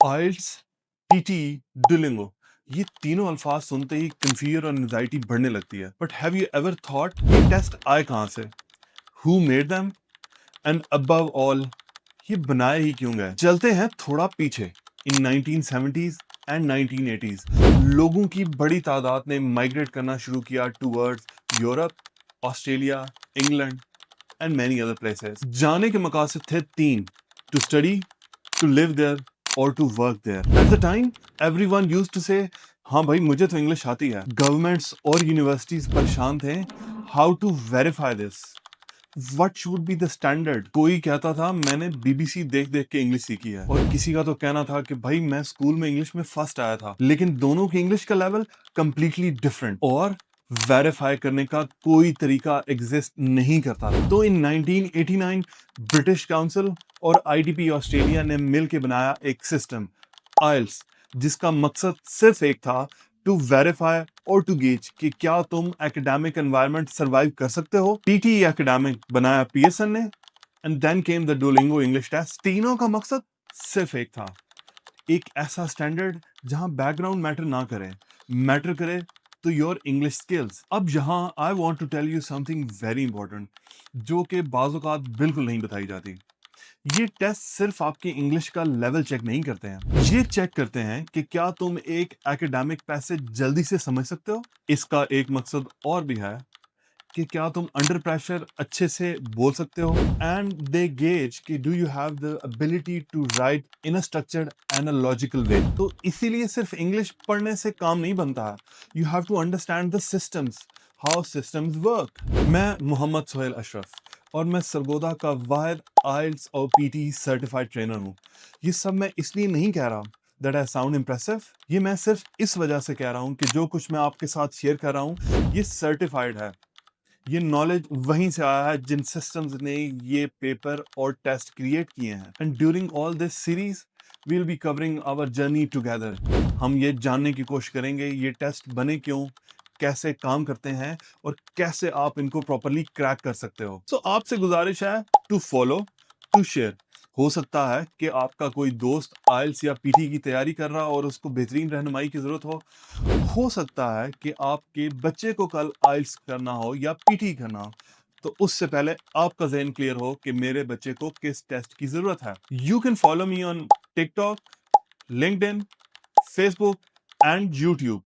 आइल्स, PT, Duolingo, ये तीनों अल्फाज सुनते ही कंफ्यूजन और एंजाइटी बढ़ने लगती है। But have you ever thought ये टेस्ट आए कहां से? Who made them? And above all, ये बनाए ही क्यों गए? चलते हैं थोड़ा पीछे। इन 1970s एंड 1980s लोगों की बड़ी तादाद ने माइग्रेट करना शुरू किया towards Europe, Australia, England and many other places. जाने के मकासद थे तीन: to study, to live there or to work there. At the time, everyone used to say, हाँ भाई मुझे तो इंग्लिश आती है। गवर्नमेंट्स और यूनिवर्सिटीज परेशान थे, how to verify this, what should be the standard. कोई कहता था मैंने बीबीसी देख देख के इंग्लिश सीखी है, और किसी का तो कहना था कि भाई मैं स्कूल में इंग्लिश में फर्स्ट आया था। लेकिन दोनों की इंग्लिश का लेवल कंप्लीटली डिफरेंट, और वेरीफाई करने का कोई तरीका एग्जिस्ट नहीं करता था। तो इन 1989 ब्रिटिश काउंसिल और आईडीपी ऑस्ट्रेलिया ने मिलकर बनाया एक सिस्टम, आइल्स, जिसका मकसद सिर्फ एक था, टू वेरीफाई और टू गेज कि क्या तुम एकेडमिक एनवायरनमेंट सरवाइव कर सकते हो। पीटी एकेडमिक बनाया पीएसएन ने, and then came the Duolingo English test. तीनों का मकसद सिर्फ एक था, एक ऐसा स्टैंडर्ड जहां बैकग्राउंड मैटर ना करे, मैटर करे तो योर इंग्लिश स्किल्स। अब यहां I want to tell you something very important, जो कि बाज़ औक़ात बिल्कुल नहीं बताई जाती। ये टेस्ट सिर्फ आपके इंग्लिश का लेवल चेक नहीं करते हैं, ये चेक करते हैं कि क्या तुम एक एकेडमिक पैसेज जल्दी से समझ सकते हो। इसका एक मकसद और भी है कि क्या तुम अंडर प्रेशर अच्छे से बोल सकते हो, एंड दे गेज कि do you have the ability to write in a structured and a logical way. तो इसीलिए सिर्फ इंग्लिश पढ़ने से काम नहीं बनता है, you have to understand the systems, how systems work. मैं मोहम्मद सोहेल अशरफ, और मैं सरगोदा का वाहिद आइल्स और पीटी सर्टिफाइड ट्रेनर हूँ। ये सब मैं इसलिए नहीं कह रहा दैट आई साउंड इम्प्रेसिव, ये मैं सिर्फ इस वजह से कह रहा हूँ कि जो कुछ मैं आपके साथ शेयर कर रहा हूँ ये सर्टिफाइड है। ये नॉलेज वहीं से आया है जिन सिस्टम्स ने ये पेपर और टेस्ट क्रिएट किए हैं। And during all this series we will be covering our journey together. हम ये जानने की कोशिश करेंगे ये टेस्ट बने क्यों, कैसे काम करते हैं, और कैसे आप इनको प्रॉपर्ली क्रैक कर सकते हो। सो आपसे गुजारिश है टू फॉलो, टू शेयर। हो सकता है कि आपका कोई दोस्त आइल्स या पीटी की तैयारी कर रहा हो और उसको बेहतरीन रहनुमाई की जरूरत हो सकता है कि आपके बच्चे को कल आइल्स करना हो या पीटी करना हो, तो उससे पहले आपका ज़हन क्लियर हो कि मेरे बच्चे को किस टेस्ट की जरूरत है। You can follow me on TikTok, LinkedIn, Facebook and YouTube.